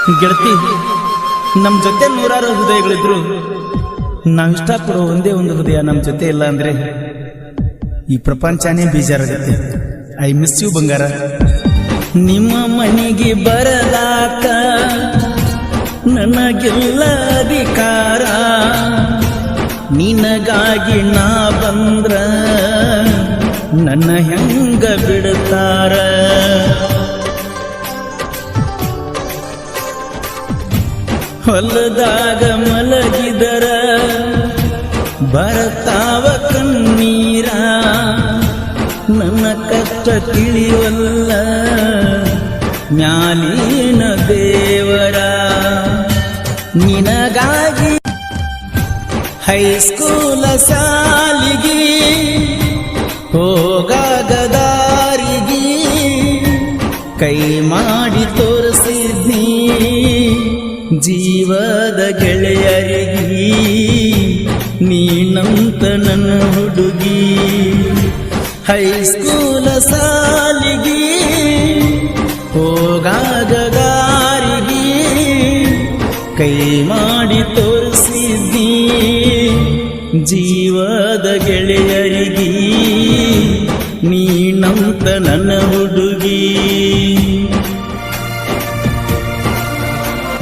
ಗೆಳತಿ, ನಮ್ಮ ಜೊತೆ ನೂರಾರು ಹೃದಯಗಳಿದ್ರು ನಾವಿಷ್ಟಪಡೋ ಒಂದೇ ಒಂದು ಹೃದಯ ನಮ್ಮ ಜೊತೆ ಇಲ್ಲ ಅಂದ್ರೆ ಈ ಪ್ರಪಂಚನೇ ಬೇಜಾರಾಗುತ್ತೆ. ಐ ಮಿಸ್ ಯು ಬಂಗಾರ. ನಿಮ್ಮ ಮನೆಗೆ ಬರಲಾಕ ನನಗೆಲ್ಲ ಅಧಿಕಾರ, ನಿನಗಾಗಿ ನಾ ಬಂದ್ರ ನನ್ನ ಹೆಂಗ ಬಿಡ್ತಾರ. ಹೊಲದಾಗ ಮಲಗಿದರ ಬರ್ತಾವ ಕಣ್ಣೀರ, ನನ್ನ ಕಷ್ಟ ತಿಳಿವಲ್ಲ ಮ್ಯಾಲಿನ ದೇವರ. ನಿನಗಾಗಿ ಹೈಸ್ಕೂಲ ಸಾಲಿಗೆ ಹೋಗಾಗದಾರಿಗೆ ಕೈ ಮಾಡಿ ತೋರಿಸಿದ್ನಿ ಜೀವದ ಗೆಳೆಯರಿಗೆ. ನೀನಂತ ನನ್ನ ಹುಡುಗಿ ಹೈಸ್ಕೂಲ ಸಾಲಿಗೆ ಹೋಗಾಗದಾರಿಗೆ ಕೈ ಮಾಡಿ ತೋರಿಸಿದ್ನಿ ಜೀವದ ಗೆಳೆಯರಿಗೆ. ನೀನಂತ ನನ್ನ ಹುಡುಗಿ.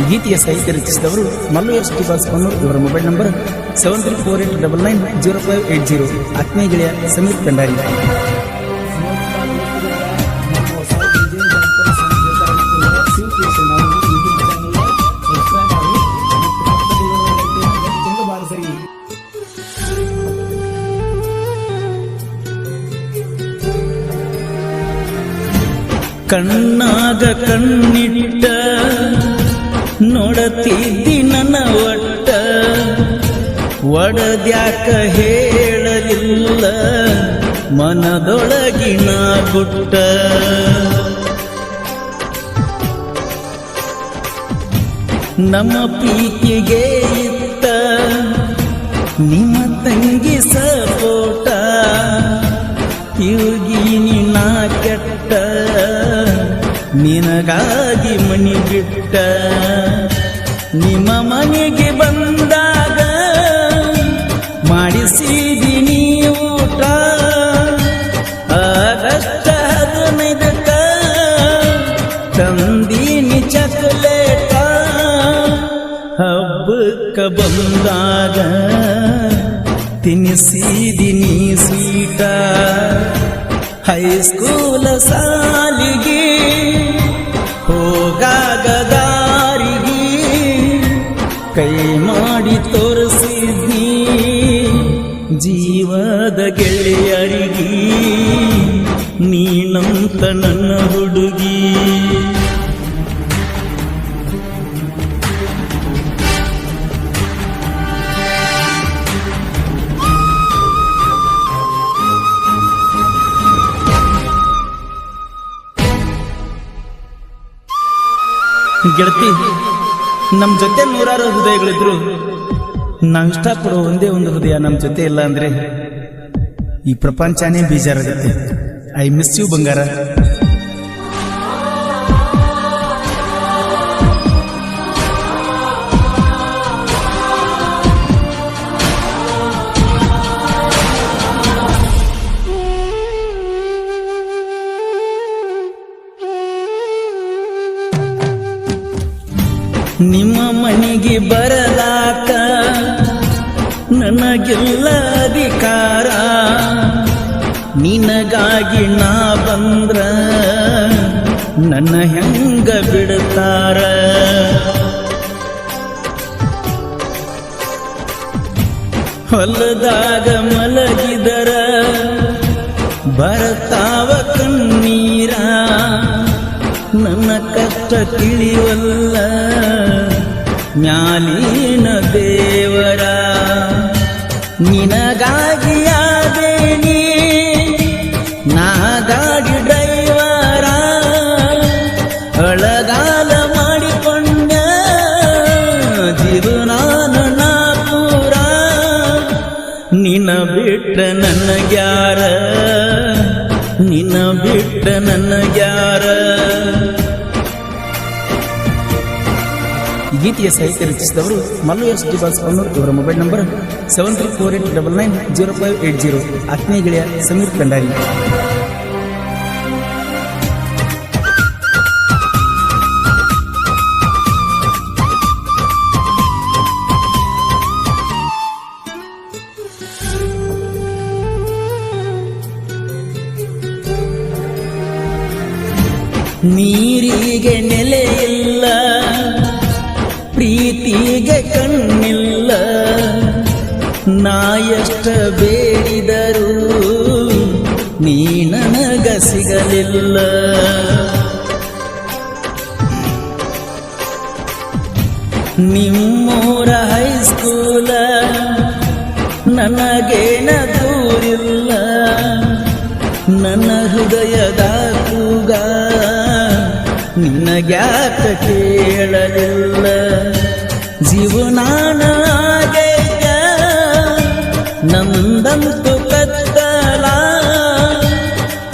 ಗೀತೆಯ ಸಾಹಿತ್ಯ ರಚಿಸಿದವರು ಮಲ್ಲು ಎಸ್ ಟಿ ಬಾಸ್ಕನ್ನೂರ್. ಇವರ ಮೊಬೈಲ್ ನಂಬರ್ 7348990580. ಆತ್ಮೀಯ ಗೆಳೆಯ ಸಮೀರ್ ಕಂಡಾರಿ. ಕಣ್ಣಾಗ ಕಣ್ಣಿಟ್ಟ ನೋಡತಿದ್ದಿ ನನ್ನ ಒಟ್ಟ, ಒಡದ್ಯಾಕ ಹೇಳಲಿಲ್ಲ ಮನದೊಳಗಿನ ಗುಟ್ಟ. ನಮ್ಮ ಪ್ರೀತಿಗೆ ಇತ್ತ ನಿಮ್ಮ ತಂಗಿ ಸಪೋಟ, ಇವುಗೀನಿ ನಾ ಕೆಟ್ಟ ನಿನಗಾಗಿ ಮನಿ ಬಿಟ್ಟ. ನಿಮ್ಮ ಮನೆಗೆ ಬಂದಾಗ ಮಾಡಿಸಿದಿನಿ ಊಟ, ಆಗಸ್ಟ್ 15ಕ್ಕ ತಂದೀನಿ ಚಕಲೇಟ. ಹಬ್ಬಕ್ಕ ಬಂದಾಗ ತಿನ್ನಿಸಿದಿನಿ ಸ್ವೀಟ. ಹೈಸ್ಕೂಲ ಸಾಲಿಗೆ ಹೋಗಾಗದಾರಿಗೆ ಕೈ ಮಾಡಿ ತೋರಿಸಿದ್ನಿ ಜೀವದ ಗೆಳೆಯರಿಗೆ. ನೀನಂತ ನನ್ನ ಹುಡುಗಿ. ಗೆಳತಿ, ನಮ್ಮ ಜೊತೆ ನೂರಾರು ಹೃದಯಗಳಿದ್ರು ನಾವಿಷ್ಟಪಡೋ ಒಂದೇ ಒಂದು ಹೃದಯ ನಮ್ಮ ಜೊತೆ ಇಲ್ಲ ಅಂದ್ರೆ ಈ ಪ್ರಪಂಚನೇ ಬೇಜಾರಾಗುತ್ತೆ. ಐ ಮಿಸ್ ಯು ಬಂಗಾರ. ನಿಮ್ಮ ಮನೆಗೆ ಬರಲಾಕ ನನಗೆಲ್ಲ ಅಧಿಕಾರ, ನಿನಗಾಗಿ ನಾ ಬಂದ್ರ ನನ್ನ ಹೆಂಗ ಬಿಡ್ತಾರ. ಹೊಲದಾಗ ಮಲಗಿದರ ಬರ್ತಾವ ಕಣ್ಣೀರ, ನನ್ನ ಕಷ್ಟ ತಿಳಿವಲ್ಲ ಮ್ಯಾಲಿನ ದೇವರ. ನಿನಗಾಗಿ ಆದೇನಿ ನಾ ಗಾಡಿ ಡ್ರೈವರ, ಅಳಗಾಲ ಮಾಡಿಕೊಂಡ ಜೀವನಾನ ನಾ ಪೂರ. ನಿನ್ನ ಬಿಟ್ಟ ನನಗ್ಯಾರ, ನಿನ್ನ ಬಿಟ್ಟ ನನಗ್ಯಾರ. ಗೀತೆಯ ಸಾಹಿತ್ಯ ರಚಿಸಿದವರು ಮಲ್ಲು ಎಸ್ ಡಿ ಬಾಸ್ಕನ್ನೂರ್. ಇವರ ಮೊಬೈಲ್ ನಂಬರ್ 7348990580. ಆತ್ಮೀಯ ಗೆಳೆಯ ಸಮೀರ್ ಕಂಡಾರಿ. ನೀರಿಗೆ ನೆಲೆಯಿಲ್ಲ, ಪ್ರೀತಿಗೆ ಕಣ್ಣಿಲ್ಲ, ನಾ ಎಷ್ಟ ಬೇಡಿದರೂ ನೀ ನನಗ ಸಿಗಲಿಲ್ಲ. ನಿಮ್ಮೂರ ಹೈಸ್ಕೂಲ ನನಗೇನ ದೂರಿಲ್ಲ, ನನ್ನ ಹೃದಯದ ಕೂಗ ನಿನಗ್ಯಾಕ ಕೇಳಲಿಲ್ಲ. ಜೀವನಾನಾಗೈತ ನಮ್ದಂತು ಕತ್ತಲ,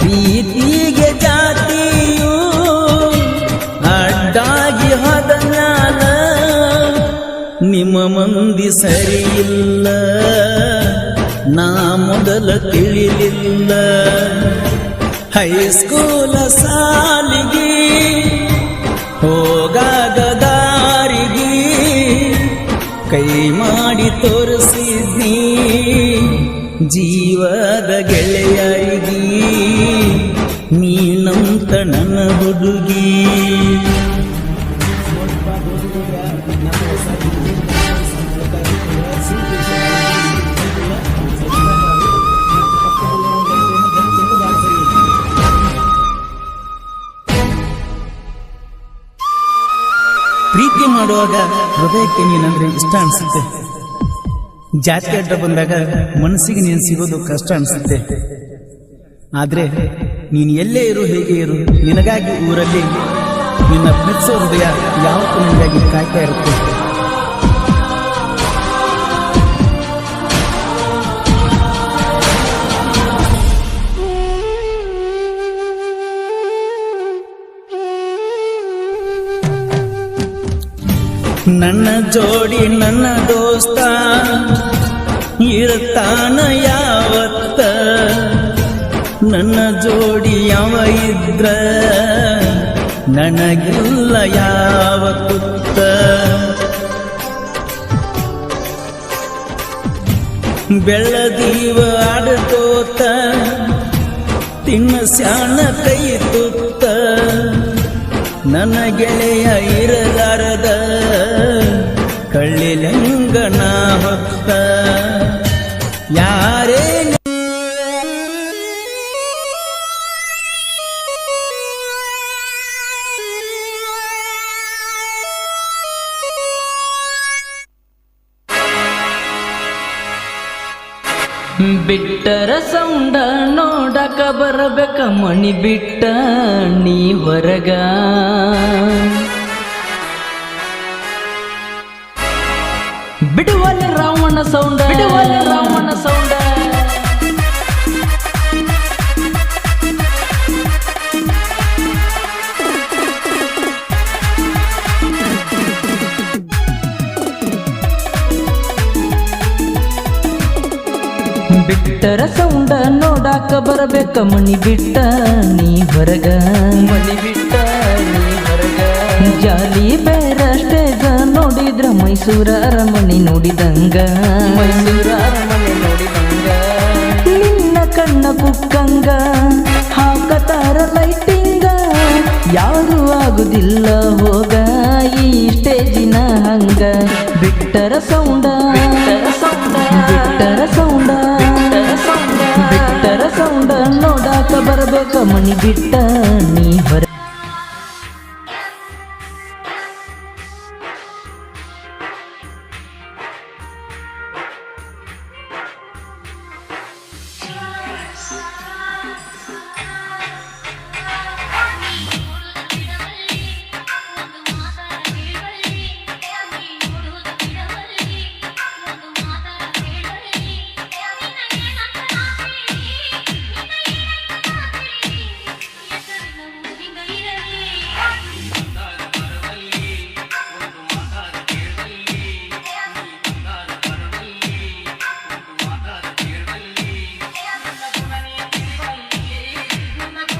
ಪ್ರೀತಿಗೆ ಜಾತಿಯು ಅಡ್ಡಾಗಿ ಹೋದನ್ಯಾಲ. ನಿಮ್ಮ ಮಂದಿ ಸರಿಯಿಲ್ಲ, ನಾ ಮೊದಲ ತಿಳಿಲಿಲ್ಲ. ಹೈಸ್ಕೂಲ ಸಾಲಿಗೆ ಹೋಗಾಗ ದಾರಿಗೆ ಕೈ ಮಾಡಿ ತೋರಿಸಿದ್ನಿ, ಜೀವದ ಗೆಳೆಯರಿಗೆ ನೀನಂತ ನನ್ನ ಹುಡುಗಿ. ಪ್ರೀತಿ ಮಾಡುವಾಗ ಹೃದಯಕ್ಕೆ ನೀನಂದ್ರೆ ಇಷ್ಟ ಅನ್ಸುತ್ತೆ, ಜಾತಿ ಅಡ್ಡ ಬಂದಾಗ ಮನಸ್ಸಿಗೆ ನೀನು ಸಿಗೋದು ಕಷ್ಟ ಅನ್ಸುತ್ತೆ. ಆದ್ರೆ ನೀನು ಎಲ್ಲೇ ಇರು, ಹೇಗೆ ಇರು, ನಿನಗಾಗಿ ಊರಲ್ಲಿ ನಿನ್ನ ಪ್ರೀತಿಸೋ ಹೃದಯ ಯಾವತ್ತೂ ನಿನಗಾಗಿ ಕಾಯ್ತಾ ಇರುತ್ತೆ. ನನ್ನ ಜೋಡಿ ನನ್ನ ದೋಸ್ತ ಇರ್ತಾನ ಯಾವತ್ತ, ನನ್ನ ಜೋಡಿ ಯಾವ ಇದ್ರ ನನಗಿಲ್ಲ ಯಾವ ಕುತ್ತ. ಬೆಳ್ಳದೀವ ಆಡ್ಕೋತ ತಿನ್ನ ಸ್ಯಾಣ ಕೈ ತುತ್ತ, ನನ್ನ ಗೆಳೆಯ ಇರಲಾರದ ಕಳ್ಳಿಲಂಗನ ಹೊತ್ತ. ಯಾರೇ ಬಿಟ್ಟರ ಸೌಂಡ ನೋಡಕ ಬರಬೇಕ ಮಣಿ ಬಿಟ್ಟ ನೀ ಹೊರಗ. ಬಿಡುವಲ್ಲಿ ರಾವಣ ಸೌಂಡ, ಬಿಡುವಲ್ಲಿ ರಾವಣ ಸೌಂಡ. ಬಿಟ್ಟರ ಸೌಂಡ ನೋಡಾಕ ಬರಬೇಕ ಮಣಿ ಬಿಟ್ಟ ನೀ ಹೊರಗ, ಮಣಿ ಬಿಟ್ಟ ನೀ ಹೊರಗ. ಜಾಲಿ ಬೇರ ಸ್ಟೇಜ ನೋಡಿದ್ರ ಮೈಸೂರ ಅರಮನೆ ನೋಡಿದಂಗ, ಮೈಸೂರ ಅರಮನೆ ನೋಡಿದಂಗ. ನಿನ್ನ ಕಣ್ಣ ಕುಕ್ಕಂಗ ಹಾಕತಾರ ಲೈಟಿಂಗ, ಯಾರು ಆಗುದಿಲ್ಲ ಹೋಗ ಈ ಸ್ಟೇಜಿನ ಹಂಗ. ಬಿಟ್ಟರ ಸೌಂಡ, ಬಿಟ್ಟರ ಸೌಂಡ, ಬಿಟ್ಟರ ಸೌಂಡ, ಬಿಟ್ಟರ ಸೌಂಡ ನೋಡಾಕ ಬರಬೇಕ ಮಣಿ ಬಿಟ್ಟ ನೀ ಹೊರ.